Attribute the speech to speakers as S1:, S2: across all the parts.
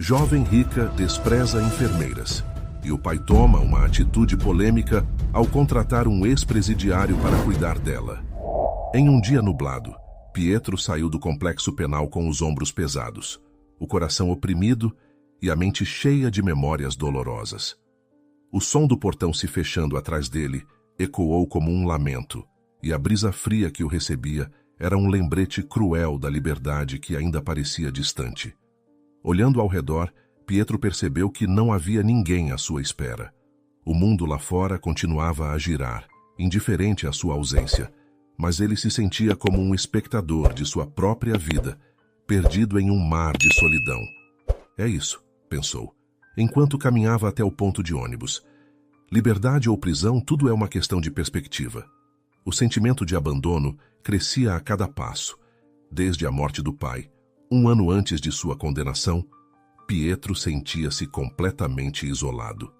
S1: Jovem rica despreza enfermeiras, e o pai toma uma atitude polêmica ao contratar um ex-presidiário para cuidar dela. Em um dia nublado, Pietro saiu do complexo penal com os ombros pesados, o coração oprimido e a mente cheia de memórias dolorosas. O som do portão se fechando atrás dele ecoou como um lamento, e a brisa fria que o recebia era um lembrete cruel da liberdade que ainda parecia distante. Olhando ao redor, Pietro percebeu que não havia ninguém à sua espera. O mundo lá fora continuava a girar, indiferente à sua ausência, mas ele se sentia como um espectador de sua própria vida, perdido em um mar de solidão. É isso, pensou, enquanto caminhava até o ponto de ônibus. Liberdade ou prisão, tudo é uma questão de perspectiva. O sentimento de abandono crescia a cada passo. Desde a morte do pai, um ano antes de sua condenação, Pietro sentia-se completamente isolado.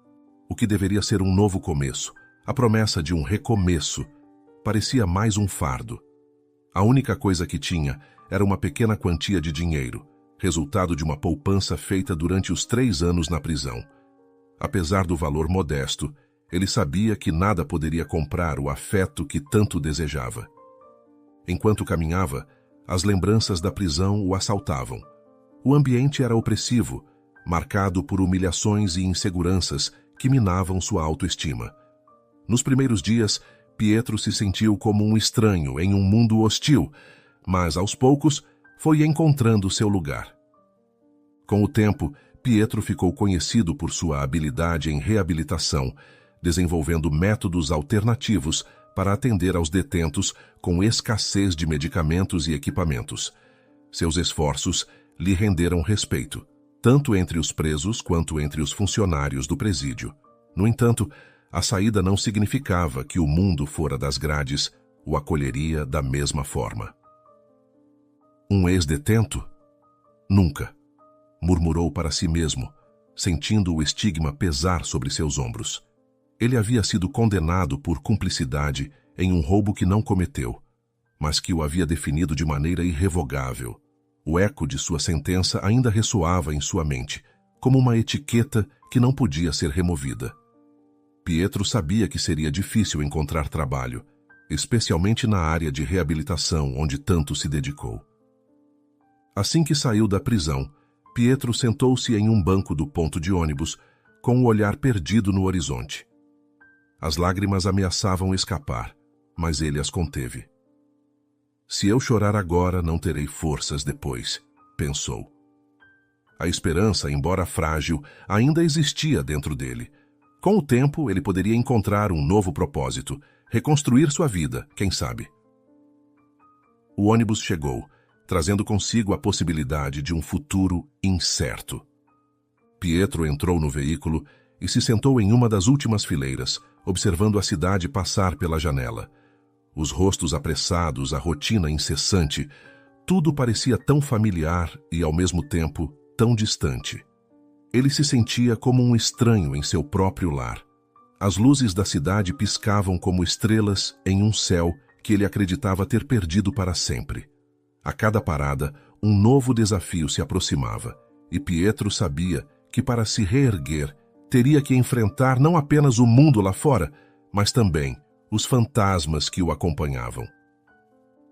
S1: O que deveria ser um novo começo, a promessa de um recomeço, parecia mais um fardo. A única coisa que tinha era uma pequena quantia de dinheiro, resultado de uma poupança feita durante os 3 anos na prisão. Apesar do valor modesto, ele sabia que nada poderia comprar o afeto que tanto desejava. Enquanto caminhava, as lembranças da prisão o assaltavam. O ambiente era opressivo, marcado por humilhações e inseguranças que minavam sua autoestima. Nos primeiros dias, Pietro se sentiu como um estranho em um mundo hostil, mas aos poucos foi encontrando seu lugar. Com o tempo, Pietro ficou conhecido por sua habilidade em reabilitação, desenvolvendo métodos alternativos para atender aos detentos com escassez de medicamentos e equipamentos. Seus esforços lhe renderam respeito, tanto entre os presos quanto entre os funcionários do presídio. No entanto, a saída não significava que o mundo fora das grades o acolheria da mesma forma. Um ex-detento? Nunca, murmurou para si mesmo, sentindo o estigma pesar sobre seus ombros. Ele havia sido condenado por cumplicidade em um roubo que não cometeu, mas que o havia definido de maneira irrevogável. O eco de sua sentença ainda ressoava em sua mente, como uma etiqueta que não podia ser removida. Pietro sabia que seria difícil encontrar trabalho, especialmente na área de reabilitação onde tanto se dedicou. Assim que saiu da prisão, Pietro sentou-se em um banco do ponto de ônibus, com o olhar perdido no horizonte. As lágrimas ameaçavam escapar, mas ele as conteve. Se eu chorar agora, não terei forças depois, pensou. A esperança, embora frágil, ainda existia dentro dele. Com o tempo, ele poderia encontrar um novo propósito, reconstruir sua vida, quem sabe. O ônibus chegou, trazendo consigo a possibilidade de um futuro incerto. Pietro entrou no veículo e se sentou em uma das últimas fileiras, observando a cidade passar pela janela. Os rostos apressados, a rotina incessante, tudo parecia tão familiar e, ao mesmo tempo, tão distante. Ele se sentia como um estranho em seu próprio lar. As luzes da cidade piscavam como estrelas em um céu que ele acreditava ter perdido para sempre. A cada parada, um novo desafio se aproximava, e Pietro sabia que, para se reerguer, teria que enfrentar não apenas o mundo lá fora, mas também os fantasmas que o acompanhavam.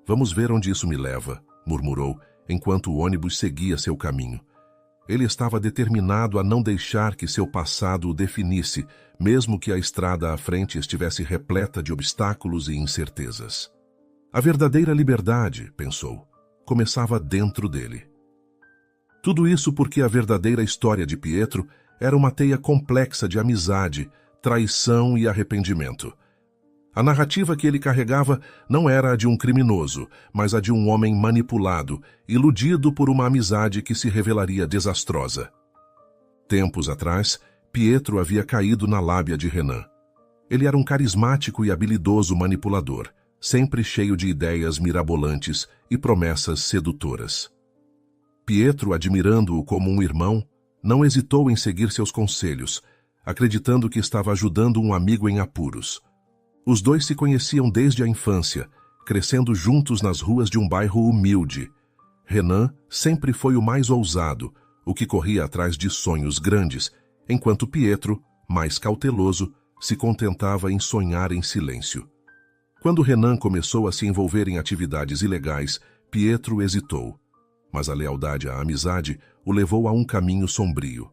S1: Vamos ver onde isso me leva, murmurou, enquanto o ônibus seguia seu caminho. Ele estava determinado a não deixar que seu passado o definisse, mesmo que a estrada à frente estivesse repleta de obstáculos e incertezas. A verdadeira liberdade, pensou, começava dentro dele. Tudo isso porque a verdadeira história de Pietro era uma teia complexa de amizade, traição e arrependimento. A narrativa que ele carregava não era a de um criminoso, mas a de um homem manipulado, iludido por uma amizade que se revelaria desastrosa. Tempos atrás, Pietro havia caído na lábia de Renan. Ele era um carismático e habilidoso manipulador, sempre cheio de ideias mirabolantes e promessas sedutoras. Pietro, admirando-o como um irmão, não hesitou em seguir seus conselhos, acreditando que estava ajudando um amigo em apuros. Os dois se conheciam desde a infância, crescendo juntos nas ruas de um bairro humilde. Renan sempre foi o mais ousado, o que corria atrás de sonhos grandes, enquanto Pietro, mais cauteloso, se contentava em sonhar em silêncio. Quando Renan começou a se envolver em atividades ilegais, Pietro hesitou, mas a lealdade à amizade o levou a um caminho sombrio.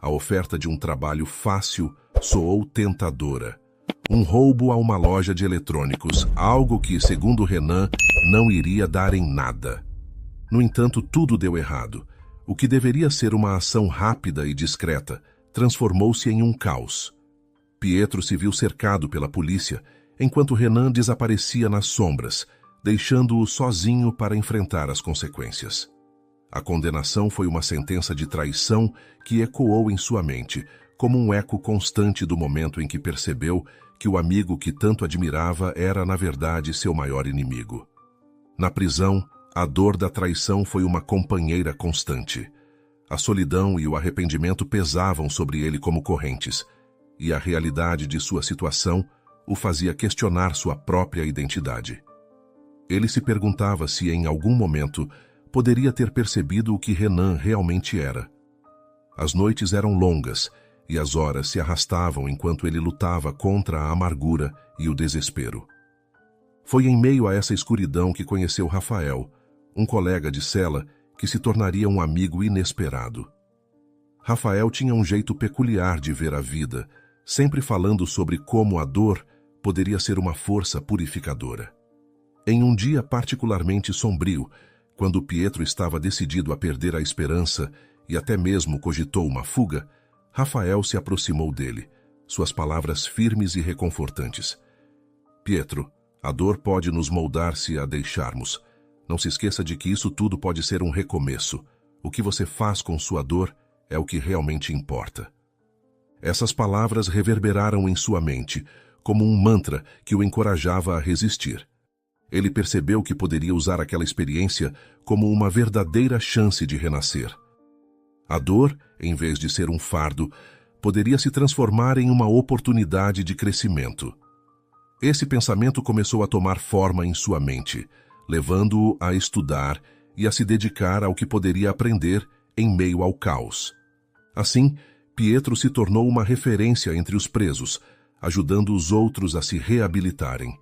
S1: A oferta de um trabalho fácil soou tentadora. Um roubo a uma loja de eletrônicos, algo que, segundo Renan, não iria dar em nada. No entanto, tudo deu errado. O que deveria ser uma ação rápida e discreta transformou-se em um caos. Pietro se viu cercado pela polícia, enquanto Renan desaparecia nas sombras, deixando-o sozinho para enfrentar as consequências. A condenação foi uma sentença de traição que ecoou em sua mente, como um eco constante do momento em que percebeu que o amigo que tanto admirava era, na verdade, seu maior inimigo. Na prisão, a dor da traição foi uma companheira constante. A solidão e o arrependimento pesavam sobre ele como correntes, e a realidade de sua situação o fazia questionar sua própria identidade. Ele se perguntava se, em algum momento, poderia ter percebido o que Renan realmente era. As noites eram longas, e as horas se arrastavam enquanto ele lutava contra a amargura e o desespero. Foi em meio a essa escuridão que conheceu Rafael, um colega de cela que se tornaria um amigo inesperado. Rafael tinha um jeito peculiar de ver a vida, sempre falando sobre como a dor poderia ser uma força purificadora. Em um dia particularmente sombrio, quando Pietro estava decidido a perder a esperança e até mesmo cogitou uma fuga, Rafael se aproximou dele, suas palavras firmes e reconfortantes. Pietro, a dor pode nos moldar se a deixarmos. Não se esqueça de que isso tudo pode ser um recomeço. O que você faz com sua dor é o que realmente importa. Essas palavras reverberaram em sua mente, como um mantra que o encorajava a resistir. Ele percebeu que poderia usar aquela experiência como uma verdadeira chance de renascer. A dor, em vez de ser um fardo, poderia se transformar em uma oportunidade de crescimento. Esse pensamento começou a tomar forma em sua mente, levando-o a estudar e a se dedicar ao que poderia aprender em meio ao caos. Assim, Pietro se tornou uma referência entre os presos, ajudando os outros a se reabilitarem.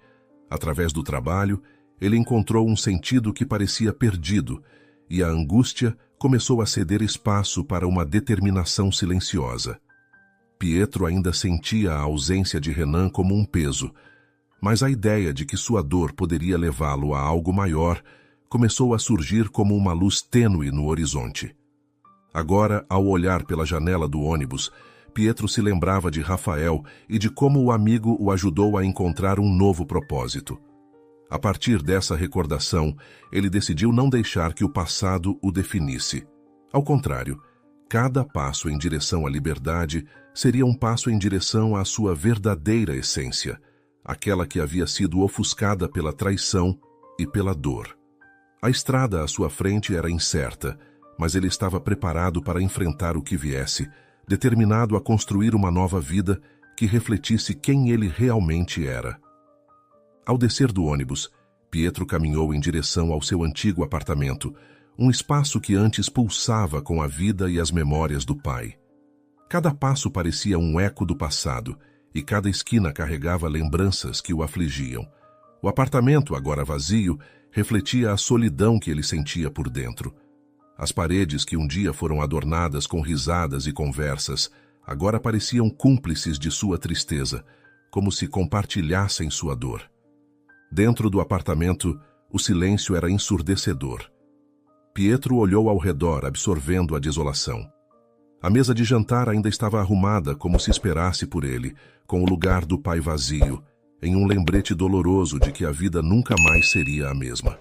S1: Através do trabalho, ele encontrou um sentido que parecia perdido, e a angústia começou a ceder espaço para uma determinação silenciosa. Pietro ainda sentia a ausência de Renan como um peso, mas a ideia de que sua dor poderia levá-lo a algo maior começou a surgir como uma luz tênue no horizonte. Agora, ao olhar pela janela do ônibus, Pietro se lembrava de Rafael e de como o amigo o ajudou a encontrar um novo propósito. A partir dessa recordação, ele decidiu não deixar que o passado o definisse. Ao contrário, cada passo em direção à liberdade seria um passo em direção à sua verdadeira essência, aquela que havia sido ofuscada pela traição e pela dor. A estrada à sua frente era incerta, mas ele estava preparado para enfrentar o que viesse, determinado a construir uma nova vida que refletisse quem ele realmente era. Ao descer do ônibus, Pietro caminhou em direção ao seu antigo apartamento, um espaço que antes pulsava com a vida e as memórias do pai. Cada passo parecia um eco do passado, e cada esquina carregava lembranças que o afligiam. O apartamento, agora vazio, refletia a solidão que ele sentia por dentro. As paredes que um dia foram adornadas com risadas e conversas, agora pareciam cúmplices de sua tristeza, como se compartilhassem sua dor. Dentro do apartamento, o silêncio era ensurdecedor. Pietro olhou ao redor, absorvendo a desolação. A mesa de jantar ainda estava arrumada como se esperasse por ele, com o lugar do pai vazio, em um lembrete doloroso de que a vida nunca mais seria a mesma.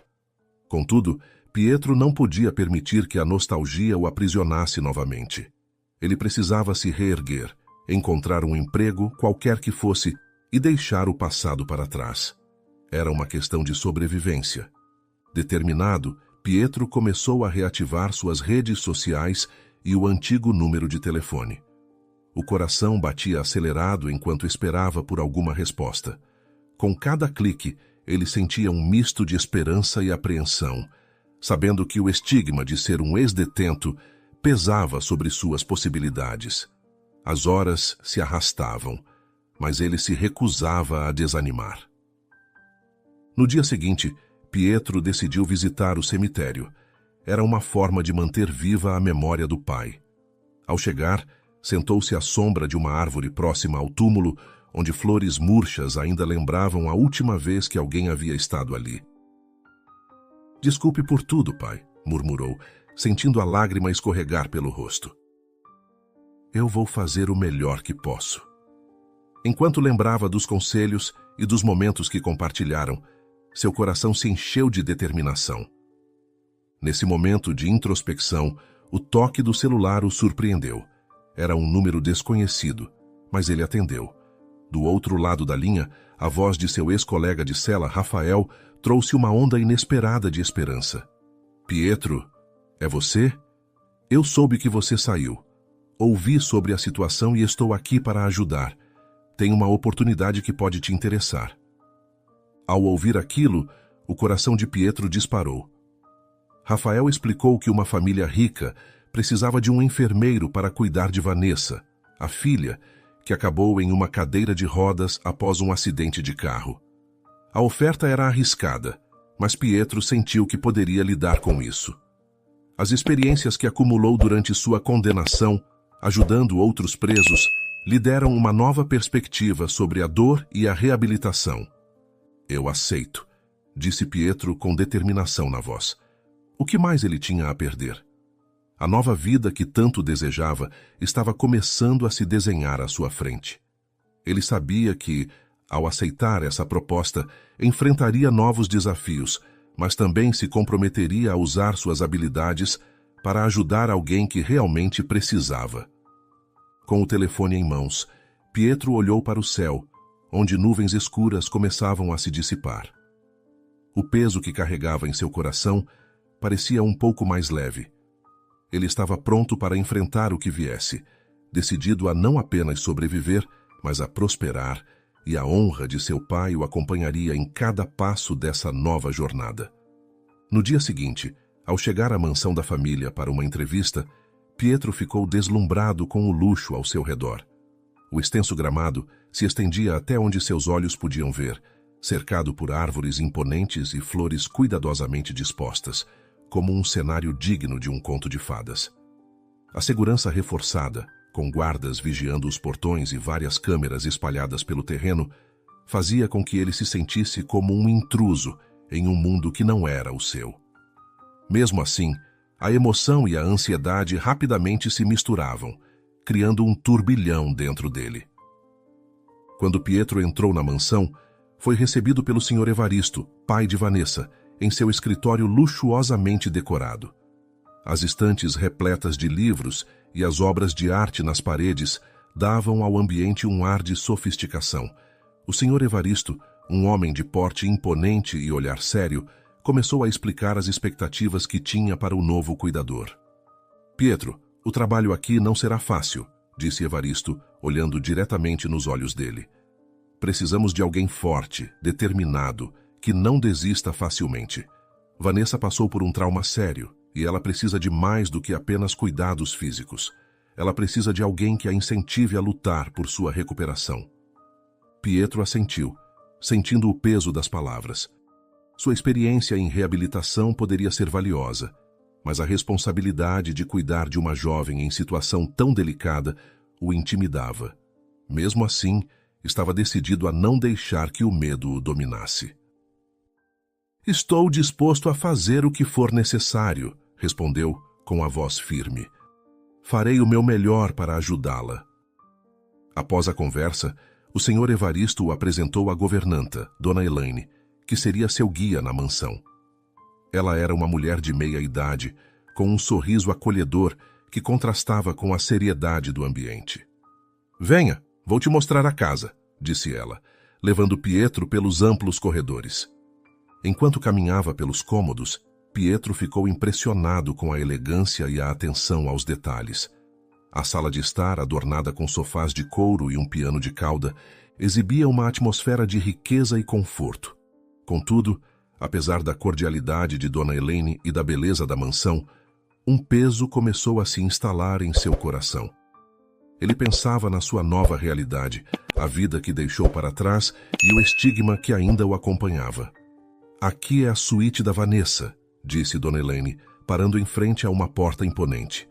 S1: Contudo, Pietro não podia permitir que a nostalgia o aprisionasse novamente. Ele precisava se reerguer, encontrar um emprego, qualquer que fosse, e deixar o passado para trás. Era uma questão de sobrevivência. Determinado, Pietro começou a reativar suas redes sociais e o antigo número de telefone. O coração batia acelerado enquanto esperava por alguma resposta. Com cada clique, ele sentia um misto de esperança e apreensão, sabendo que o estigma de ser um ex-detento pesava sobre suas possibilidades. As horas se arrastavam, mas ele se recusava a desanimar. No dia seguinte, Pietro decidiu visitar o cemitério. Era uma forma de manter viva a memória do pai. Ao chegar, sentou-se à sombra de uma árvore próxima ao túmulo, onde flores murchas ainda lembravam a última vez que alguém havia estado ali. "Desculpe por tudo, pai", murmurou, sentindo a lágrima escorregar pelo rosto. "Eu vou fazer o melhor que posso." Enquanto lembrava dos conselhos e dos momentos que compartilharam, seu coração se encheu de determinação. Nesse momento de introspecção, o toque do celular o surpreendeu. Era um número desconhecido, mas ele atendeu. Do outro lado da linha, a voz de seu ex-colega de cela, Rafael, trouxe uma onda inesperada de esperança. "Pietro, é você? Eu soube que você saiu. Ouvi sobre a situação e estou aqui para ajudar. Tem uma oportunidade que pode te interessar." Ao ouvir aquilo, o coração de Pietro disparou. Rafael explicou que uma família rica precisava de um enfermeiro para cuidar de Vanessa, a filha, que acabou em uma cadeira de rodas após um acidente de carro. A oferta era arriscada, mas Pietro sentiu que poderia lidar com isso. As experiências que acumulou durante sua condenação, ajudando outros presos, lhe deram uma nova perspectiva sobre a dor e a reabilitação. "Eu aceito", disse Pietro com determinação na voz. O que mais ele tinha a perder? A nova vida que tanto desejava estava começando a se desenhar à sua frente. Ele sabia que, ao aceitar essa proposta, enfrentaria novos desafios, mas também se comprometeria a usar suas habilidades para ajudar alguém que realmente precisava. Com o telefone em mãos, Pietro olhou para o céu, onde nuvens escuras começavam a se dissipar. O peso que carregava em seu coração parecia um pouco mais leve. Ele estava pronto para enfrentar o que viesse, decidido a não apenas sobreviver, mas a prosperar, e a honra de seu pai o acompanharia em cada passo dessa nova jornada. No dia seguinte, ao chegar à mansão da família para uma entrevista, Pietro ficou deslumbrado com o luxo ao seu redor. O extenso gramado se estendia até onde seus olhos podiam ver, cercado por árvores imponentes e flores cuidadosamente dispostas, como um cenário digno de um conto de fadas. A segurança reforçada, com guardas vigiando os portões e várias câmeras espalhadas pelo terreno, fazia com que ele se sentisse como um intruso em um mundo que não era o seu. Mesmo assim, a emoção e a ansiedade rapidamente se misturavam, criando um turbilhão dentro dele. Quando Pietro entrou na mansão, foi recebido pelo Sr. Evaristo, pai de Vanessa, em seu escritório luxuosamente decorado. As estantes repletas de livros e as obras de arte nas paredes davam ao ambiente um ar de sofisticação. O Sr. Evaristo, um homem de porte imponente e olhar sério, começou a explicar as expectativas que tinha para o novo cuidador. "Pietro, o trabalho aqui não será fácil", disse Evaristo, olhando diretamente nos olhos dele. "Precisamos de alguém forte, determinado, que não desista facilmente. Vanessa passou por um trauma sério e ela precisa de mais do que apenas cuidados físicos. Ela precisa de alguém que a incentive a lutar por sua recuperação." Pietro assentiu, sentindo o peso das palavras. Sua experiência em reabilitação poderia ser valiosa, mas a responsabilidade de cuidar de uma jovem em situação tão delicada o intimidava. Mesmo assim, estava decidido a não deixar que o medo o dominasse. "Estou disposto a fazer o que for necessário", respondeu com a voz firme. "Farei o meu melhor para ajudá-la." Após a conversa, o Sr. Evaristo o apresentou à governanta, Dona Elaine, que seria seu guia na mansão. Ela era uma mulher de meia idade, com um sorriso acolhedor que contrastava com a seriedade do ambiente. "Venha, vou te mostrar a casa", disse ela, levando Pietro pelos amplos corredores. Enquanto caminhava pelos cômodos, Pietro ficou impressionado com a elegância e a atenção aos detalhes. A sala de estar, adornada com sofás de couro e um piano de cauda, exibia uma atmosfera de riqueza e conforto. Contudo, apesar da cordialidade de Dona Elaine e da beleza da mansão, Um peso começou a se instalar em seu coração. Ele pensava na sua nova realidade, a vida que deixou para trás e o estigma que ainda o acompanhava. "Aqui é a suíte da Vanessa", disse Dona Elaine, parando em frente a uma porta imponente.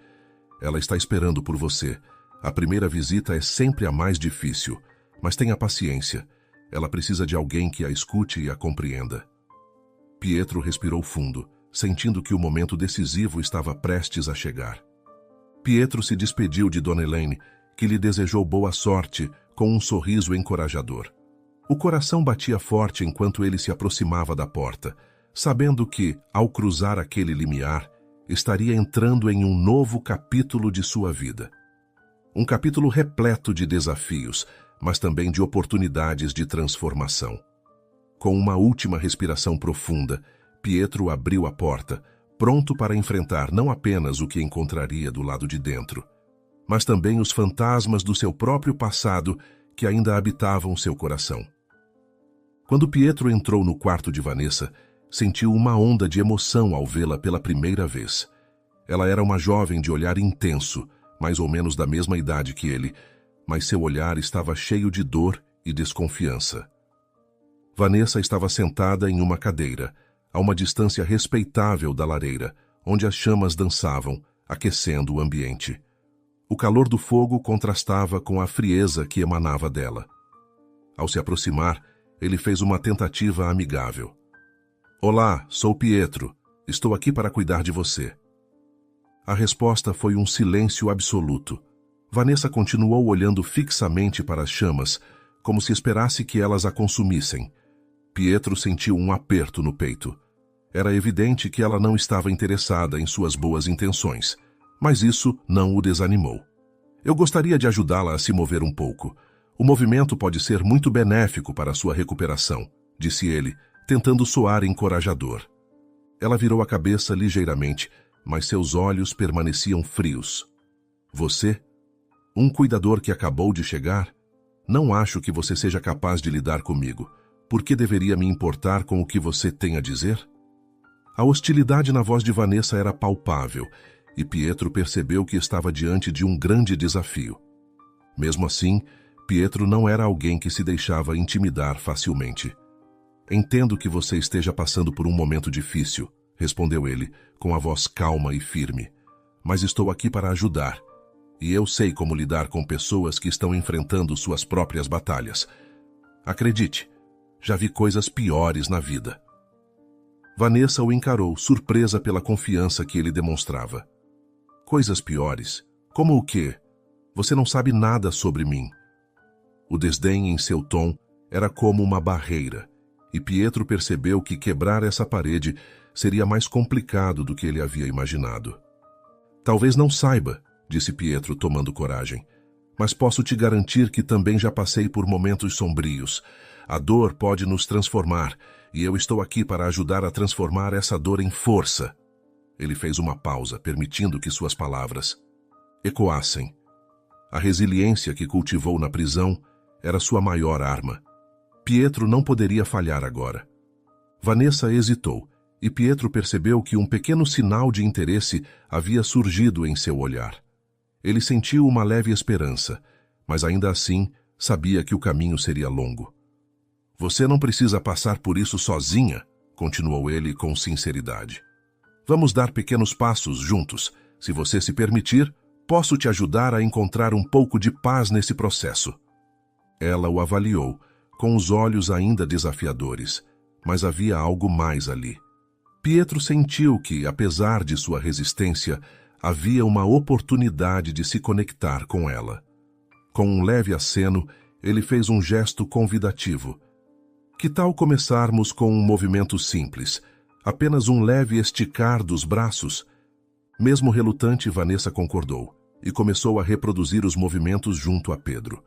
S1: "Ela está esperando por você. A primeira visita é sempre a mais difícil, mas tenha paciência. Ela precisa de alguém que a escute e a compreenda." Pietro respirou fundo, sentindo que o momento decisivo estava prestes a chegar. Pietro se despediu de Dona Elaine, que lhe desejou boa sorte com um sorriso encorajador. O coração batia forte enquanto ele se aproximava da porta, sabendo que, ao cruzar aquele limiar, estaria entrando em um novo capítulo de sua vida. Um capítulo repleto de desafios, mas também de oportunidades de transformação. Com uma última respiração profunda, Pietro abriu a porta, pronto para enfrentar não apenas o que encontraria do lado de dentro, mas também os fantasmas do seu próprio passado que ainda habitavam seu coração. Quando Pietro entrou no quarto de Vanessa, sentiu uma onda de emoção ao vê-la pela primeira vez. Ela era uma jovem de olhar intenso, mais ou menos da mesma idade que ele, mas seu olhar estava cheio de dor e desconfiança. Vanessa estava sentada em uma cadeira, a uma distância respeitável da lareira, onde as chamas dançavam, aquecendo o ambiente. O calor do fogo contrastava com a frieza que emanava dela. Ao se aproximar, ele fez uma tentativa amigável. "Olá, sou Pietro. Estou aqui para cuidar de você." A resposta foi um silêncio absoluto. Vanessa continuou olhando fixamente para as chamas, como se esperasse que elas a consumissem. Pietro sentiu um aperto no peito. Era evidente que ela não estava interessada em suas boas intenções, mas isso não o desanimou. "Eu gostaria de ajudá-la a se mover um pouco. O movimento pode ser muito benéfico para a sua recuperação", disse ele, tentando soar encorajador. Ela virou a cabeça ligeiramente, mas seus olhos permaneciam frios. "Você? Um cuidador que acabou de chegar? Não acho que você seja capaz de lidar comigo. Por que deveria me importar com o que você tem a dizer?" A hostilidade na voz de Vanessa era palpável, e Pietro percebeu que estava diante de um grande desafio. Mesmo assim, Pietro não era alguém que se deixava intimidar facilmente. "Entendo que você esteja passando por um momento difícil", respondeu ele, com a voz calma e firme. "Mas estou aqui para ajudar. E eu sei como lidar com pessoas que estão enfrentando suas próprias batalhas. Acredite, já vi coisas piores na vida." Vanessa o encarou, surpresa pela confiança que ele demonstrava. "Coisas piores? Como o quê? Você não sabe nada sobre mim." O desdém em seu tom era como uma barreira, e Pietro percebeu que quebrar essa parede seria mais complicado do que ele havia imaginado. "Talvez não saiba", disse Pietro, tomando coragem, "mas posso te garantir que também já passei por momentos sombrios. A dor pode nos transformar, e eu estou aqui para ajudar a transformar essa dor em força." Ele fez uma pausa, permitindo que suas palavras ecoassem. A resiliência que cultivou na prisão era sua maior arma. Pietro não poderia falhar agora. Vanessa hesitou, e Pietro percebeu que um pequeno sinal de interesse havia surgido em seu olhar. Ele sentiu uma leve esperança, mas ainda assim sabia que o caminho seria longo. "Você não precisa passar por isso sozinha", continuou ele com sinceridade. "Vamos dar pequenos passos juntos. Se você se permitir, posso te ajudar a encontrar um pouco de paz nesse processo." Ela o avaliou, com os olhos ainda desafiadores, mas havia algo mais ali. Pietro sentiu que, apesar de sua resistência, havia uma oportunidade de se conectar com ela. Com um leve aceno, ele fez um gesto convidativo. "Que tal começarmos com um movimento simples? Apenas um leve esticar dos braços?" Mesmo relutante, Vanessa concordou, e começou a reproduzir os movimentos junto a Pedro.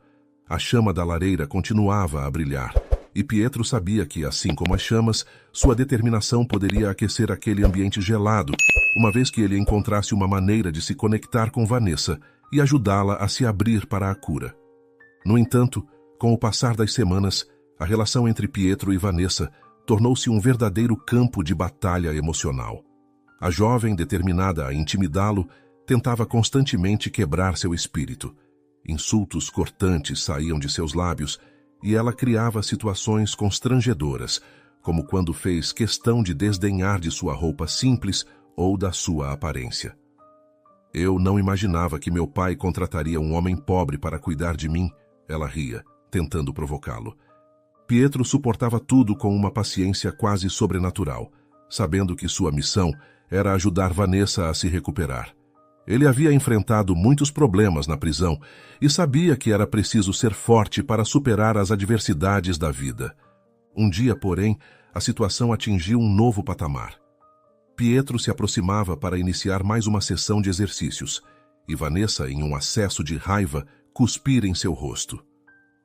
S1: A chama da lareira continuava a brilhar, e Pietro sabia que, assim como as chamas, sua determinação poderia aquecer aquele ambiente gelado, uma vez que ele encontrasse uma maneira de se conectar com Vanessa e ajudá-la a se abrir para a cura. No entanto, com o passar das semanas, a relação entre Pietro e Vanessa tornou-se um verdadeiro campo de batalha emocional. A jovem, determinada a intimidá-lo, tentava constantemente quebrar seu espírito. Insultos cortantes saíam de seus lábios e ela criava situações constrangedoras, como quando fez questão de desdenhar de sua roupa simples ou da sua aparência. Eu não imaginava que meu pai contrataria um homem pobre para cuidar de mim, ela ria, tentando provocá-lo. Pietro suportava tudo com uma paciência quase sobrenatural, sabendo que sua missão era ajudar Vanessa a se recuperar. Ele havia enfrentado muitos problemas na prisão e sabia que era preciso ser forte para superar as adversidades da vida. Um dia, porém, a situação atingiu um novo patamar. Pietro se aproximava para iniciar mais uma sessão de exercícios, e Vanessa, em um acesso de raiva, cuspira em seu rosto.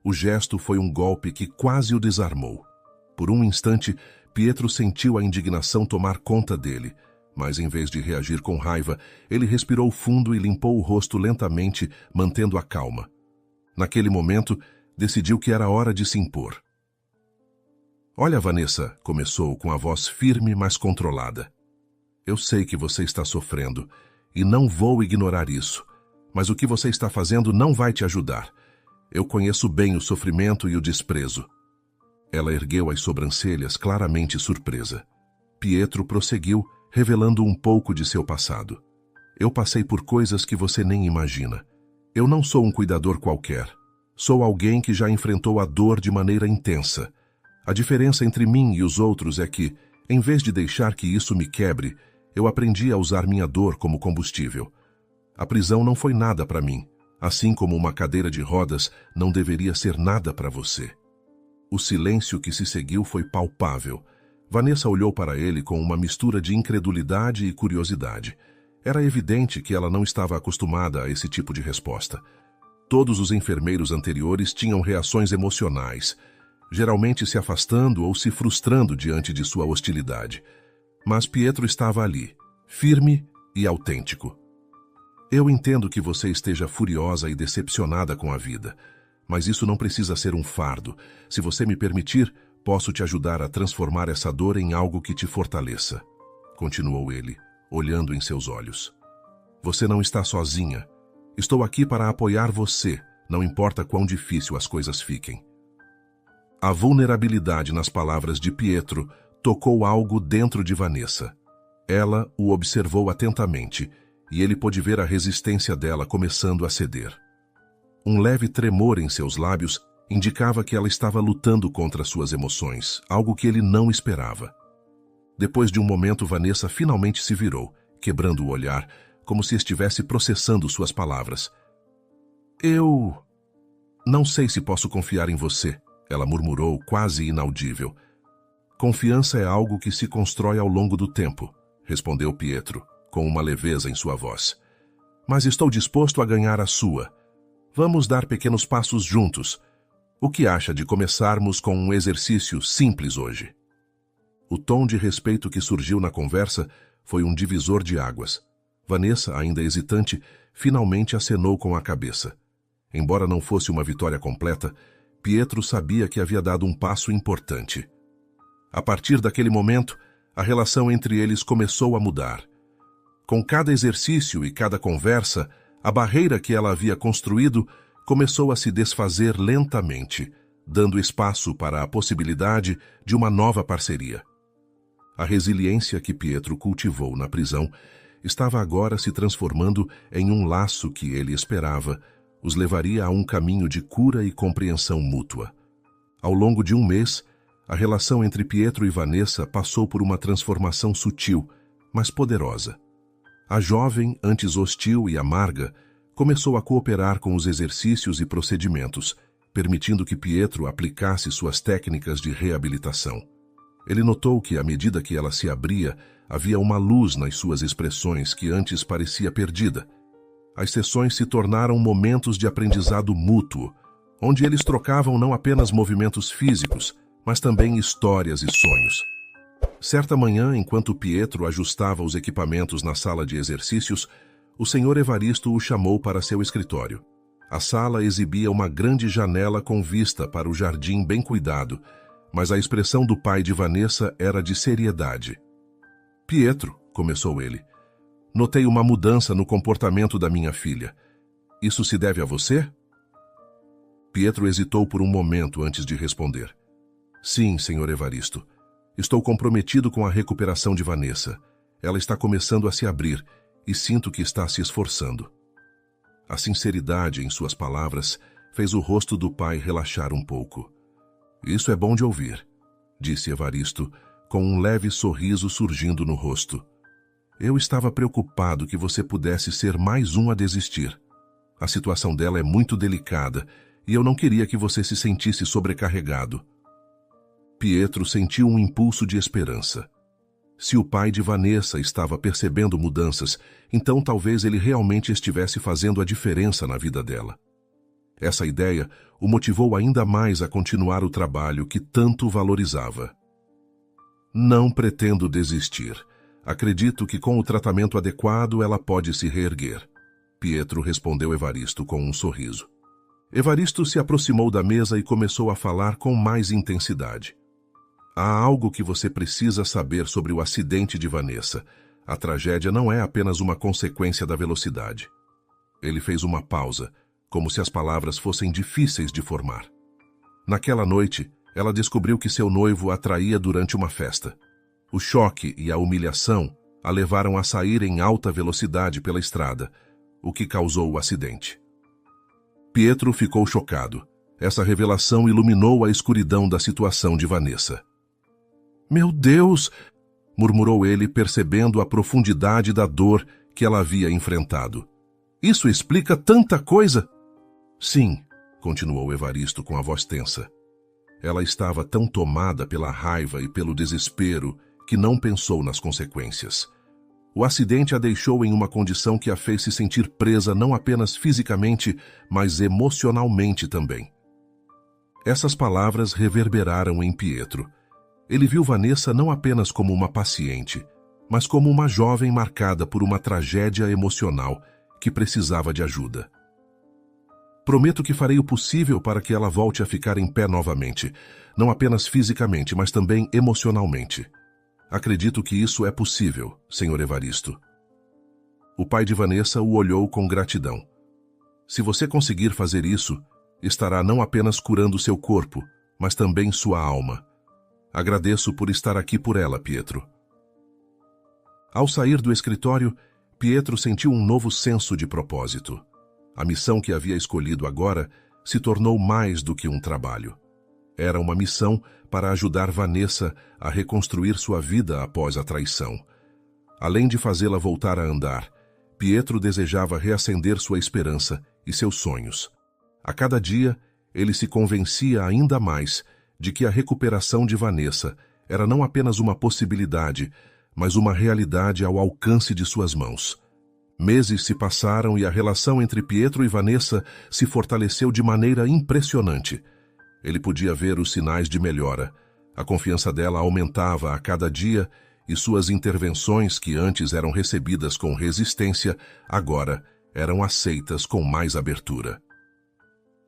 S1: O gesto foi um golpe que quase o desarmou. Por um instante, Pietro sentiu a indignação tomar conta dele, mas em vez de reagir com raiva, ele respirou fundo e limpou o rosto lentamente, mantendo a calma. Naquele momento, decidiu que era hora de se impor. "Olha, Vanessa", começou com a voz firme, mas controlada. "Eu sei que você está sofrendo, e não vou ignorar isso, mas o que você está fazendo não vai te ajudar. Eu conheço bem o sofrimento e o desprezo." Ela ergueu as sobrancelhas, claramente surpresa. Pietro prosseguiu, revelando um pouco de seu passado. "Eu passei por coisas que você nem imagina. Eu não sou um cuidador qualquer. Sou alguém que já enfrentou a dor de maneira intensa. A diferença entre mim e os outros é que, em vez de deixar que isso me quebre, eu aprendi a usar minha dor como combustível. A prisão não foi nada para mim, assim como uma cadeira de rodas não deveria ser nada para você." O silêncio que se seguiu foi palpável. Vanessa olhou para ele com uma mistura de incredulidade e curiosidade. Era evidente que ela não estava acostumada a esse tipo de resposta. Todos os enfermeiros anteriores tinham reações emocionais, geralmente se afastando ou se frustrando diante de sua hostilidade. Mas Pietro estava ali, firme e autêntico. "Eu entendo que você esteja furiosa e decepcionada com a vida, mas isso não precisa ser um fardo. Se você me permitir, posso te ajudar a transformar essa dor em algo que te fortaleça", continuou ele, olhando em seus olhos. "Você não está sozinha. Estou aqui para apoiar você, não importa quão difícil as coisas fiquem." A vulnerabilidade nas palavras de Pietro tocou algo dentro de Vanessa. Ela o observou atentamente, e ele pôde ver a resistência dela começando a ceder. Um leve tremor em seus lábios indicava que ela estava lutando contra suas emoções, algo que ele não esperava. Depois de um momento, Vanessa finalmente se virou, quebrando o olhar, como se estivesse processando suas palavras. "Eu não sei se posso confiar em você", ela murmurou, quase inaudível. "Confiança é algo que se constrói ao longo do tempo", respondeu Pietro, com uma leveza em sua voz. "Mas estou disposto a ganhar a sua. Vamos dar pequenos passos juntos. O que acha de começarmos com um exercício simples hoje?" O tom de respeito que surgiu na conversa foi um divisor de águas. Vanessa, ainda hesitante, finalmente acenou com a cabeça. Embora não fosse uma vitória completa, Pietro sabia que havia dado um passo importante. A partir daquele momento, a relação entre eles começou a mudar. Com cada exercício e cada conversa, a barreira que ela havia construído começou a se desfazer lentamente, dando espaço para a possibilidade de uma nova parceria. A resiliência que Pietro cultivou na prisão estava agora se transformando em um laço que ele esperava os levaria a um caminho de cura e compreensão mútua. Ao longo de um mês, a relação entre Pietro e Vanessa passou por uma transformação sutil, mas poderosa. A jovem, antes hostil e amarga, começou a cooperar com os exercícios e procedimentos, permitindo que Pietro aplicasse suas técnicas de reabilitação. Ele notou que, à medida que ela se abria, havia uma luz nas suas expressões que antes parecia perdida. As sessões se tornaram momentos de aprendizado mútuo, onde eles trocavam não apenas movimentos físicos, mas também histórias e sonhos. Certa manhã, enquanto Pietro ajustava os equipamentos na sala de exercícios, o senhor Evaristo o chamou para seu escritório. A sala exibia uma grande janela com vista para o jardim bem cuidado, mas a expressão do pai de Vanessa era de seriedade. "Pietro", começou ele. Notei uma mudança no comportamento da minha filha. Isso se deve a você? Pietro hesitou por um momento antes de responder. Sim, senhor Evaristo. Estou comprometido com a recuperação de Vanessa. Ela está começando a se abrir e sinto que está se esforçando. A sinceridade em suas palavras fez o rosto do pai relaxar um pouco. Isso é bom de ouvir, disse Evaristo, com um leve sorriso surgindo no rosto. Eu estava preocupado que você pudesse ser mais um a desistir. A situação dela é muito delicada e eu não queria que você se sentisse sobrecarregado. Pietro sentiu um impulso de esperança. Se o pai de Vanessa estava percebendo mudanças, então talvez ele realmente estivesse fazendo a diferença na vida dela. Essa ideia o motivou ainda mais a continuar o trabalho que tanto valorizava. Não pretendo desistir. Acredito que com o tratamento adequado ela pode se reerguer. Pietro respondeu Evaristo com um sorriso. Evaristo se aproximou da mesa e começou a falar com mais intensidade. Há algo que você precisa saber sobre o acidente de Vanessa. A tragédia não é apenas uma consequência da velocidade. Ele fez uma pausa, como se as palavras fossem difíceis de formar. Naquela noite, ela descobriu que seu noivo a traía durante uma festa. O choque e a humilhação a levaram a sair em alta velocidade pela estrada, o que causou o acidente. Pietro ficou chocado. Essa revelação iluminou a escuridão da situação de Vanessa. Meu Deus! Murmurou ele, percebendo a profundidade da dor que ela havia enfrentado. Isso explica tanta coisa! Sim, continuou Evaristo com a voz tensa. Ela estava tão tomada pela raiva e pelo desespero que não pensou nas consequências. O acidente a deixou em uma condição que a fez se sentir presa não apenas fisicamente, mas emocionalmente também. Essas palavras reverberaram em Pietro. Ele viu Vanessa não apenas como uma paciente, mas como uma jovem marcada por uma tragédia emocional que precisava de ajuda. Prometo que farei o possível para que ela volte a ficar em pé novamente, não apenas fisicamente, mas também emocionalmente. Acredito que isso é possível, senhor Evaristo. O pai de Vanessa o olhou com gratidão. Se você conseguir fazer isso, estará não apenas curando seu corpo, mas também sua alma. Agradeço por estar aqui por ela, Pietro. Ao sair do escritório, Pietro sentiu um novo senso de propósito. A missão que havia escolhido agora se tornou mais do que um trabalho. Era uma missão para ajudar Vanessa a reconstruir sua vida após a traição. Além de fazê-la voltar a andar, Pietro desejava reacender sua esperança e seus sonhos. A cada dia, ele se convencia ainda mais de que a recuperação de Vanessa era não apenas uma possibilidade, mas uma realidade ao alcance de suas mãos. Meses se passaram e a relação entre Pietro e Vanessa se fortaleceu de maneira impressionante. Ele podia ver os sinais de melhora. A confiança dela aumentava a cada dia e suas intervenções, que antes eram recebidas com resistência, agora eram aceitas com mais abertura.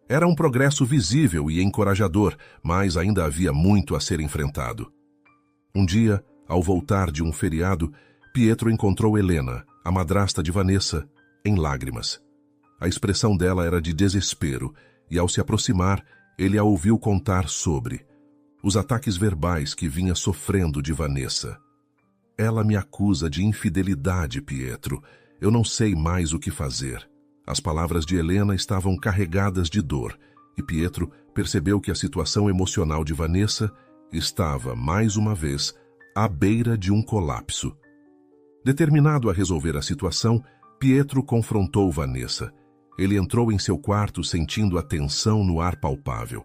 S1: Era um progresso visível e encorajador, mas ainda havia muito a ser enfrentado. Um dia, ao voltar de um feriado, Pietro encontrou Helena, a madrasta de Vanessa, em lágrimas. A expressão dela era de desespero, e ao se aproximar, ele a ouviu contar sobre os ataques verbais que vinha sofrendo de Vanessa. Ela me acusa de infidelidade, Pietro. Eu não sei mais o que fazer. As palavras de Helena estavam carregadas de dor, e Pietro percebeu que a situação emocional de Vanessa estava, mais uma vez, à beira de um colapso. Determinado a resolver a situação, Pietro confrontou Vanessa. Ele entrou em seu quarto sentindo a tensão no ar palpável.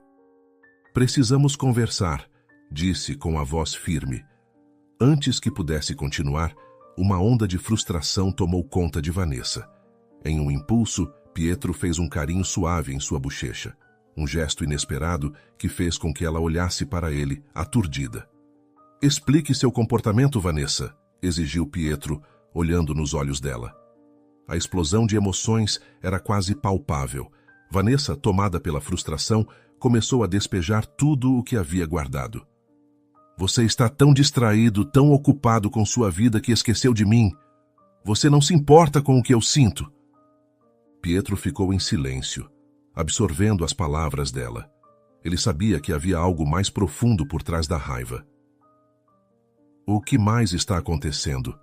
S1: Precisamos conversar, disse com a voz firme. Antes que pudesse continuar, uma onda de frustração tomou conta de Vanessa. Em um impulso, Pietro fez um carinho suave em sua bochecha, um gesto inesperado que fez com que ela olhasse para ele, aturdida. Explique seu comportamento, Vanessa, exigiu Pietro, olhando nos olhos dela. A explosão de emoções era quase palpável. Vanessa, tomada pela frustração, começou a despejar tudo o que havia guardado. Você está tão distraído, tão ocupado com sua vida que esqueceu de mim. Você não se importa com o que eu sinto. Pietro ficou em silêncio, absorvendo as palavras dela. Ele sabia que havia algo mais profundo por trás da raiva. O que mais está acontecendo?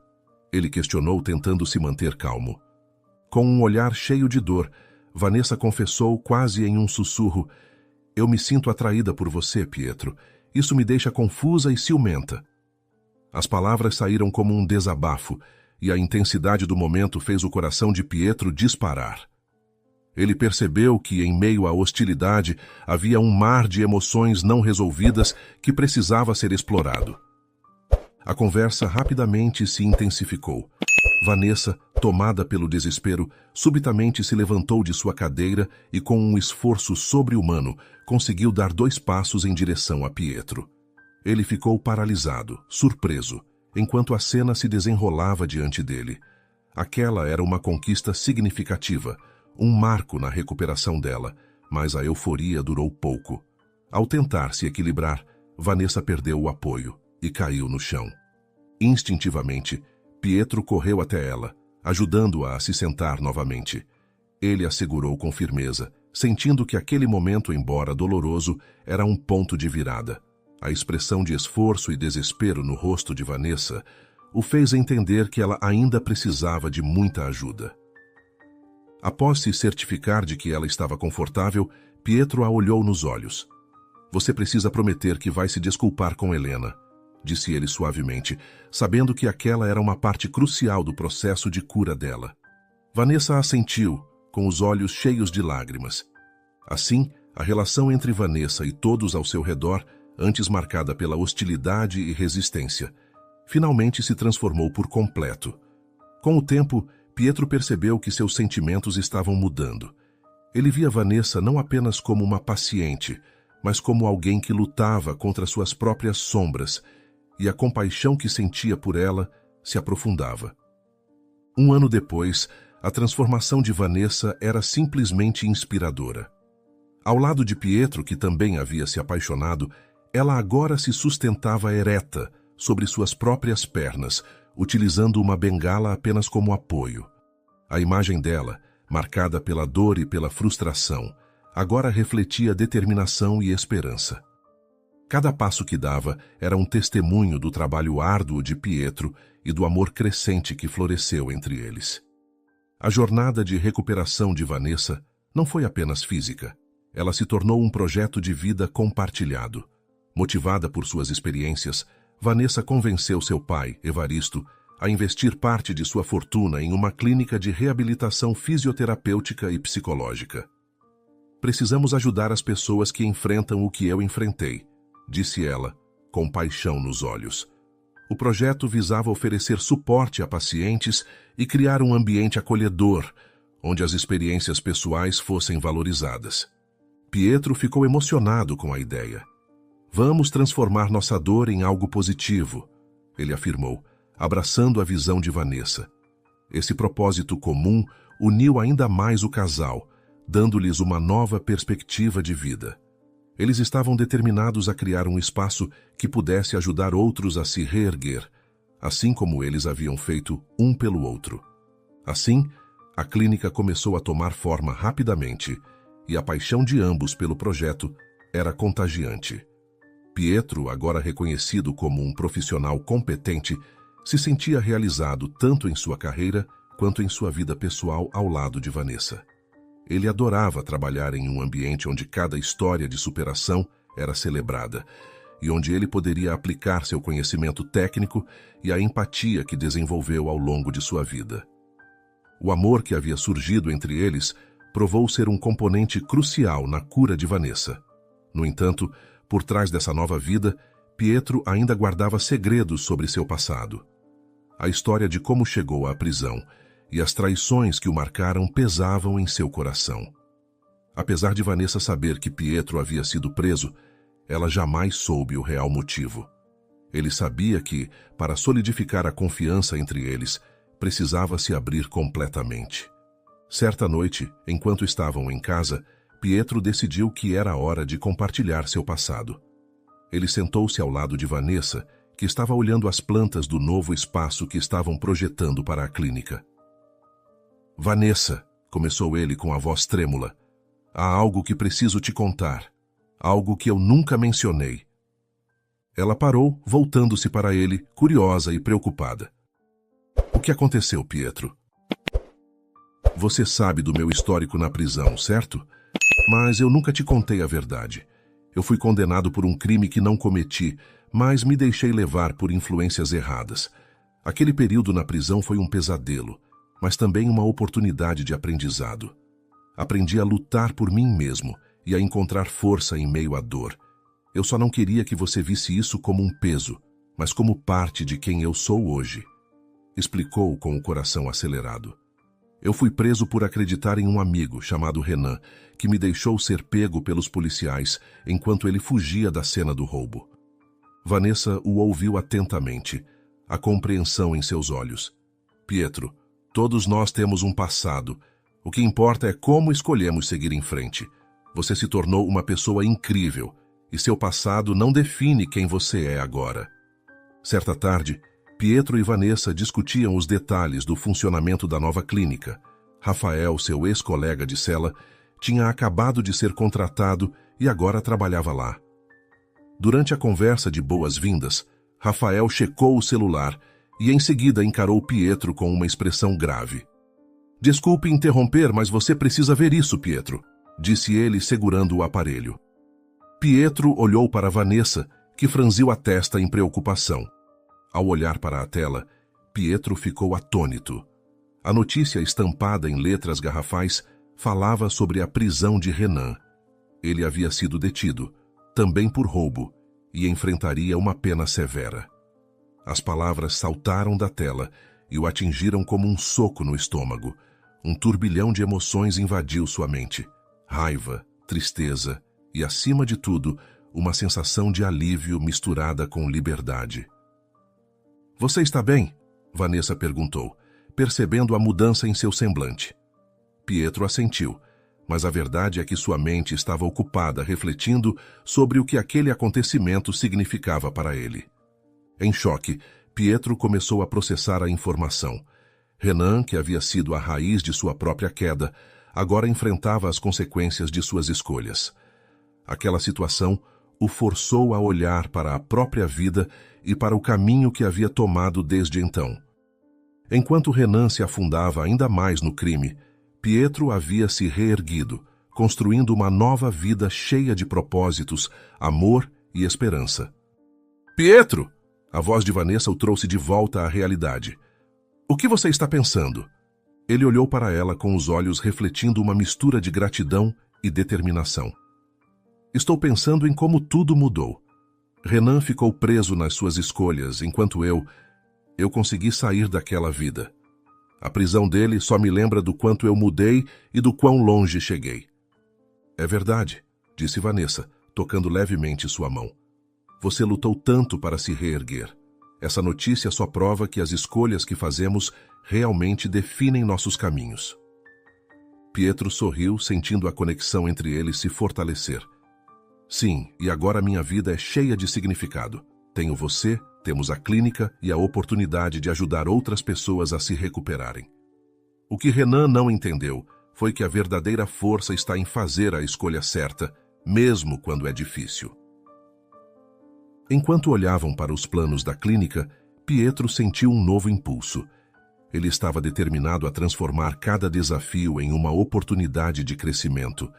S1: Ele questionou, tentando se manter calmo. Com um olhar cheio de dor, Vanessa confessou quase em um sussurro: Eu me sinto atraída por você, Pietro. Isso me deixa confusa e ciumenta. As palavras saíram como um desabafo, e a intensidade do momento fez o coração de Pietro disparar. Ele percebeu que, em meio à hostilidade, havia um mar de emoções não resolvidas que precisava ser explorado. A conversa rapidamente se intensificou. Vanessa, tomada pelo desespero, subitamente se levantou de sua cadeira e, com um esforço sobre-humano, conseguiu dar 2 passos em direção a Pietro. Ele ficou paralisado, surpreso, enquanto a cena se desenrolava diante dele. Aquela era uma conquista significativa, um marco na recuperação dela, mas a euforia durou pouco. Ao tentar se equilibrar, Vanessa perdeu o apoio e caiu no chão. Instintivamente, Pietro correu até ela, ajudando-a a se sentar novamente. Ele a segurou com firmeza, sentindo que aquele momento, embora doloroso, era um ponto de virada. A expressão de esforço e desespero no rosto de Vanessa o fez entender que ela ainda precisava de muita ajuda. Após se certificar de que ela estava confortável, Pietro a olhou nos olhos. Você precisa prometer que vai se desculpar com Helena, disse ele suavemente, sabendo que aquela era uma parte crucial do processo de cura dela. Vanessa assentiu, com os olhos cheios de lágrimas. Assim, a relação entre Vanessa e todos ao seu redor, antes marcada pela hostilidade e resistência, finalmente se transformou por completo. Com o tempo, Pietro percebeu que seus sentimentos estavam mudando. Ele via Vanessa não apenas como uma paciente, mas como alguém que lutava contra suas próprias sombras, e a compaixão que sentia por ela se aprofundava. 1 ano depois, a transformação de Vanessa era simplesmente inspiradora. Ao lado de Pietro, que também havia se apaixonado, ela agora se sustentava ereta, sobre suas próprias pernas, utilizando uma bengala apenas como apoio. A imagem dela, marcada pela dor e pela frustração, agora refletia determinação e esperança. Cada passo que dava era um testemunho do trabalho árduo de Pietro e do amor crescente que floresceu entre eles. A jornada de recuperação de Vanessa não foi apenas física. Ela se tornou um projeto de vida compartilhado. Motivada por suas experiências, Vanessa convenceu seu pai, Evaristo, a investir parte de sua fortuna em uma clínica de reabilitação fisioterapêutica e psicológica. Precisamos ajudar as pessoas que enfrentam o que eu enfrentei, disse ela, com paixão nos olhos. O projeto visava oferecer suporte a pacientes e criar um ambiente acolhedor, onde as experiências pessoais fossem valorizadas. Pietro ficou emocionado com a ideia. Vamos transformar nossa dor em algo positivo, ele afirmou, abraçando a visão de Vanessa. Esse propósito comum uniu ainda mais o casal, dando-lhes uma nova perspectiva de vida. Eles estavam determinados a criar um espaço que pudesse ajudar outros a se reerguer, assim como eles haviam feito um pelo outro. Assim, a clínica começou a tomar forma rapidamente, e a paixão de ambos pelo projeto era contagiante. Pietro, agora reconhecido como um profissional competente, se sentia realizado tanto em sua carreira quanto em sua vida pessoal ao lado de Vanessa. Ele adorava trabalhar em um ambiente onde cada história de superação era celebrada e onde ele poderia aplicar seu conhecimento técnico e a empatia que desenvolveu ao longo de sua vida. O amor que havia surgido entre eles provou ser um componente crucial na cura de Vanessa. No entanto, por trás dessa nova vida, Pietro ainda guardava segredos sobre seu passado. A história de como chegou à prisão e as traições que o marcaram pesavam em seu coração. Apesar de Vanessa saber que Pietro havia sido preso, ela jamais soube o real motivo. Ele sabia que, para solidificar a confiança entre eles, precisava se abrir completamente. Certa noite, enquanto estavam em casa, Pietro decidiu que era hora de compartilhar seu passado. Ele sentou-se ao lado de Vanessa, que estava olhando as plantas do novo espaço que estavam projetando para a clínica. Vanessa, começou ele com a voz trêmula, há algo que preciso te contar, algo que eu nunca mencionei. Ela parou, voltando-se para ele, curiosa e preocupada. O que aconteceu, Pietro? Você sabe do meu histórico na prisão, certo? Mas eu nunca te contei a verdade. Eu fui condenado por um crime que não cometi, mas me deixei levar por influências erradas. Aquele período na prisão foi um pesadelo, mas também uma oportunidade de aprendizado. Aprendi a lutar por mim mesmo e a encontrar força em meio à dor. Eu só não queria que você visse isso como um peso, mas como parte de quem eu sou hoje. Explicou com o coração acelerado. Eu fui preso por acreditar em um amigo chamado Renan, que me deixou ser pego pelos policiais enquanto ele fugia da cena do roubo. Vanessa o ouviu atentamente, a compreensão em seus olhos. Pietro, todos nós temos um passado. O que importa é como escolhemos seguir em frente. Você se tornou uma pessoa incrível, e seu passado não define quem você é agora. Certa tarde, Pietro e Vanessa discutiam os detalhes do funcionamento da nova clínica. Rafael, seu ex-colega de cela, tinha acabado de ser contratado e agora trabalhava lá. Durante a conversa de boas-vindas, Rafael checou o celular e em seguida encarou Pietro com uma expressão grave. Desculpe interromper, mas você precisa ver isso, Pietro, disse ele segurando o aparelho. Pietro olhou para Vanessa, que franziu a testa em preocupação. Ao olhar para a tela, Pietro ficou atônito. A notícia estampada em letras garrafais falava sobre a prisão de Renan. Ele havia sido detido, também por roubo, e enfrentaria uma pena severa. As palavras saltaram da tela e o atingiram como um soco no estômago. Um turbilhão de emoções invadiu sua mente. Raiva, tristeza e, acima de tudo, uma sensação de alívio misturada com liberdade. Você está bem? Vanessa perguntou, percebendo a mudança em seu semblante. Pietro assentiu, mas a verdade é que sua mente estava ocupada refletindo sobre o que aquele acontecimento significava para ele. Em choque, Pietro começou a processar a informação. Renan, que havia sido a raiz de sua própria queda, agora enfrentava as consequências de suas escolhas. Aquela situação o forçou a olhar para a própria vida e para o caminho que havia tomado desde então. Enquanto Renan se afundava ainda mais no crime, Pietro havia se reerguido, construindo uma nova vida cheia de propósitos, amor e esperança. Pietro! A voz de Vanessa o trouxe de volta à realidade. O que você está pensando? Ele olhou para ela com os olhos refletindo uma mistura de gratidão e determinação. Estou pensando em como tudo mudou. Renan ficou preso nas suas escolhas, enquanto eu consegui sair daquela vida. A prisão dele só me lembra do quanto eu mudei e do quão longe cheguei. É verdade, disse Vanessa, tocando levemente sua mão. Você lutou tanto para se reerguer. Essa notícia só prova que as escolhas que fazemos realmente definem nossos caminhos. Pietro sorriu, sentindo a conexão entre eles se fortalecer. Sim, e agora minha vida é cheia de significado. Tenho você, temos a clínica e a oportunidade de ajudar outras pessoas a se recuperarem. O que Renan não entendeu foi que a verdadeira força está em fazer a escolha certa, mesmo quando é difícil. Enquanto olhavam para os planos da clínica, Pietro sentiu um novo impulso. Ele estava determinado a transformar cada desafio em uma oportunidade de crescimento,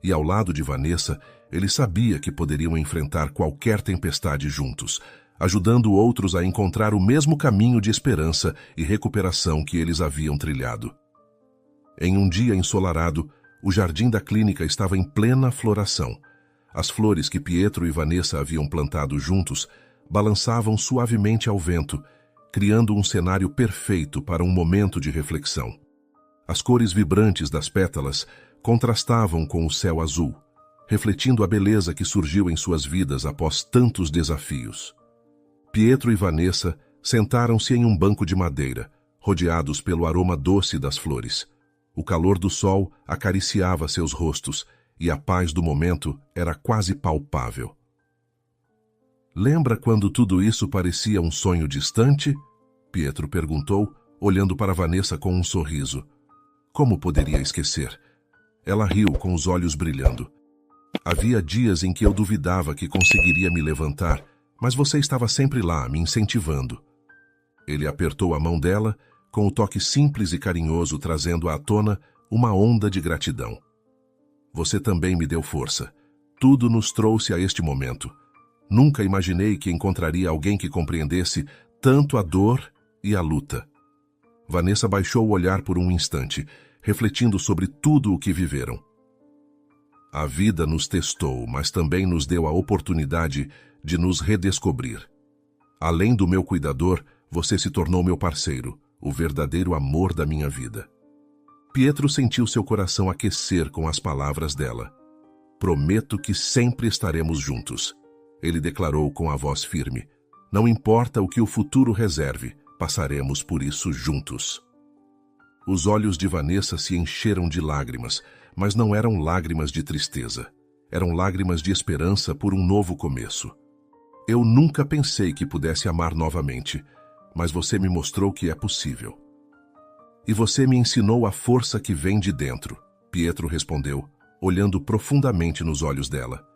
S1: e ao lado de Vanessa, ele sabia que poderiam enfrentar qualquer tempestade juntos, ajudando outros a encontrar o mesmo caminho de esperança e recuperação que eles haviam trilhado. Em um dia ensolarado, o jardim da clínica estava em plena floração. As flores que Pietro e Vanessa haviam plantado juntos balançavam suavemente ao vento, criando um cenário perfeito para um momento de reflexão. As cores vibrantes das pétalas contrastavam com o céu azul, refletindo a beleza que surgiu em suas vidas após tantos desafios. Pietro e Vanessa sentaram-se em um banco de madeira, rodeados pelo aroma doce das flores. O calor do sol acariciava seus rostos e a paz do momento era quase palpável. Lembra quando tudo isso parecia um sonho distante? Pietro perguntou, olhando para Vanessa com um sorriso. Como poderia esquecer? Ela riu com os olhos brilhando. Havia dias em que eu duvidava que conseguiria me levantar, mas você estava sempre lá, me incentivando. Ele apertou a mão dela, com o toque simples e carinhoso trazendo à tona uma onda de gratidão. Você também me deu força. Tudo nos trouxe a este momento. Nunca imaginei que encontraria alguém que compreendesse tanto a dor e a luta. Vanessa baixou o olhar por um instante, refletindo sobre tudo o que viveram. A vida nos testou, mas também nos deu a oportunidade de nos redescobrir. Além do meu cuidador, você se tornou meu parceiro, o verdadeiro amor da minha vida. Pietro sentiu seu coração aquecer com as palavras dela. Prometo que sempre estaremos juntos. Ele declarou com a voz firme. Não importa o que o futuro reserve, passaremos por isso juntos. Os olhos de Vanessa se encheram de lágrimas, mas não eram lágrimas de tristeza. Eram lágrimas de esperança por um novo começo. Eu nunca pensei que pudesse amar novamente, mas você me mostrou que é possível. E você me ensinou a força que vem de dentro, Pietro respondeu, olhando profundamente nos olhos dela.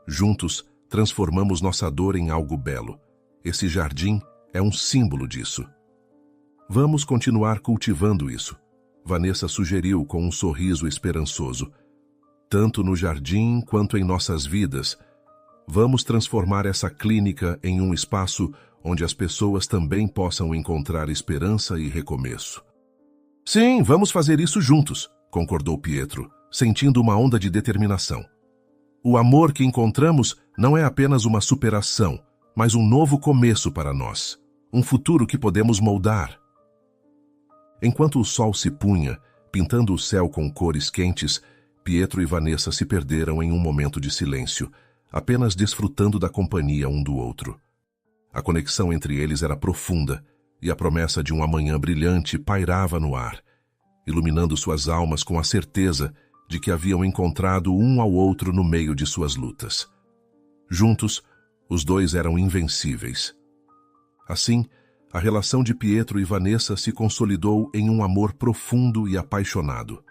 S1: Juntos, transformamos nossa dor em algo belo. Esse jardim é um símbolo disso. Vamos continuar cultivando isso, Vanessa sugeriu com um sorriso esperançoso. Tanto no jardim quanto em nossas vidas, vamos transformar essa clínica em um espaço onde as pessoas também possam encontrar esperança e recomeço. Sim, vamos fazer isso juntos, concordou Pietro, sentindo uma onda de determinação. O amor que encontramos não é apenas uma superação, mas um novo começo para nós, um futuro que podemos moldar. Enquanto o sol se punha, pintando o céu com cores quentes, Pietro e Vanessa se perderam em um momento de silêncio, apenas desfrutando da companhia um do outro. A conexão entre eles era profunda, e a promessa de um amanhã brilhante pairava no ar, iluminando suas almas com a certeza de que haviam encontrado um ao outro no meio de suas lutas. Juntos, os dois eram invencíveis. Assim, a relação de Pietro e Vanessa se consolidou em um amor profundo e apaixonado.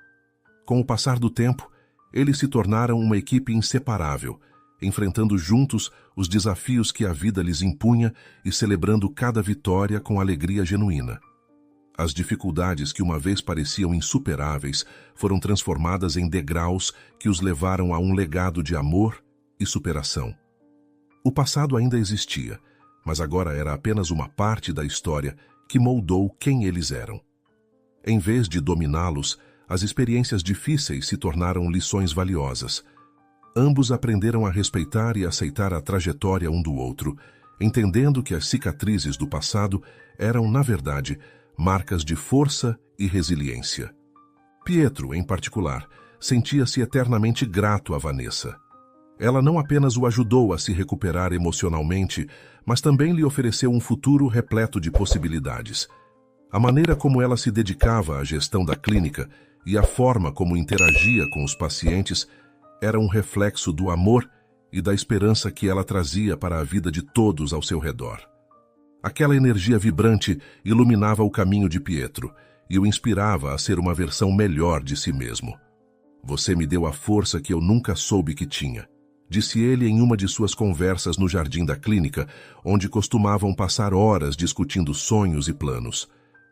S1: Com o passar do tempo, eles se tornaram uma equipe inseparável, enfrentando juntos os desafios que a vida lhes impunha e celebrando cada vitória com alegria genuína. As dificuldades que uma vez pareciam insuperáveis foram transformadas em degraus que os levaram a um legado de amor e superação. O passado ainda existia, mas agora era apenas uma parte da história que moldou quem eles eram. Em vez de dominá-los, as experiências difíceis se tornaram lições valiosas. Ambos aprenderam a respeitar e aceitar a trajetória um do outro, entendendo que as cicatrizes do passado eram, na verdade, marcas de força e resiliência. Pietro, em particular, sentia-se eternamente grato a Vanessa. Ela não apenas o ajudou a se recuperar emocionalmente, mas também lhe ofereceu um futuro repleto de possibilidades. A maneira como ela se dedicava à gestão da clínica e a forma como interagia com os pacientes era um reflexo do amor e da esperança que ela trazia para a vida de todos ao seu redor. Aquela energia vibrante iluminava o caminho de Pietro e o inspirava a ser uma versão melhor de si mesmo. Você me deu a força que eu nunca soube que tinha, disse ele em uma de suas conversas no jardim da clínica, onde costumavam passar horas discutindo sonhos e planos.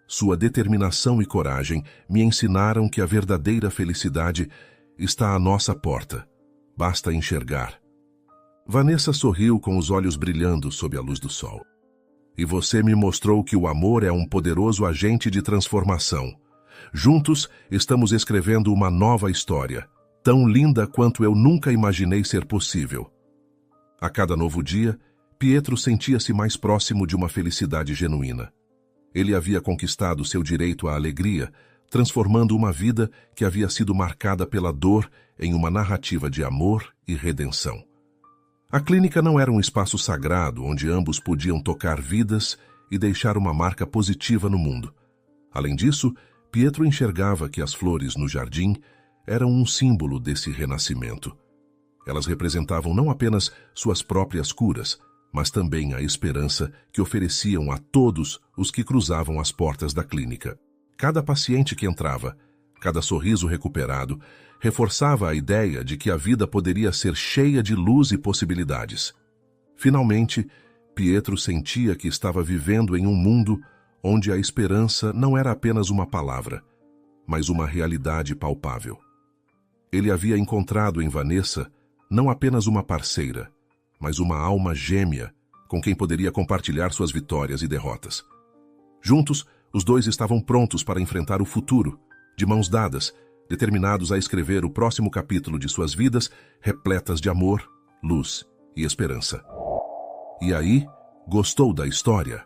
S1: Sua determinação e coragem me ensinaram que a verdadeira felicidade está à nossa porta. Basta enxergar. Vanessa sorriu com os olhos brilhando sob a luz do sol. E você me mostrou que o amor é um poderoso agente de transformação. Juntos, estamos escrevendo uma nova história, tão linda quanto eu nunca imaginei ser possível. A cada novo dia, Pietro sentia-se mais próximo de uma felicidade genuína. Ele havia conquistado seu direito à alegria, transformando uma vida que havia sido marcada pela dor em uma narrativa de amor e redenção. A clínica não era um espaço sagrado onde ambos podiam tocar vidas e deixar uma marca positiva no mundo. Além disso, Pietro enxergava que as flores no jardim eram um símbolo desse renascimento. Elas representavam não apenas suas próprias curas, mas também a esperança que ofereciam a todos os que cruzavam as portas da clínica. Cada paciente que entrava, cada sorriso recuperado, reforçava a ideia de que a vida poderia ser cheia de luz e possibilidades. Finalmente, Pietro sentia que estava vivendo em um mundo onde a esperança não era apenas uma palavra, mas uma realidade palpável. Ele havia encontrado em Vanessa não apenas uma parceira, mas uma alma gêmea com quem poderia compartilhar suas vitórias e derrotas. Juntos, os dois estavam prontos para enfrentar o futuro, de mãos dadas, determinados a escrever o próximo capítulo de suas vidas, repletas de amor, luz e esperança. E aí, gostou da história?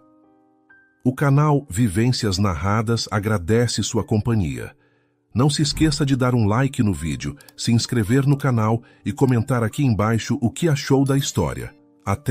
S1: O canal Vivências Narradas agradece sua companhia. Não se esqueça de dar um like no vídeo, se inscrever no canal e comentar aqui embaixo o que achou da história. Até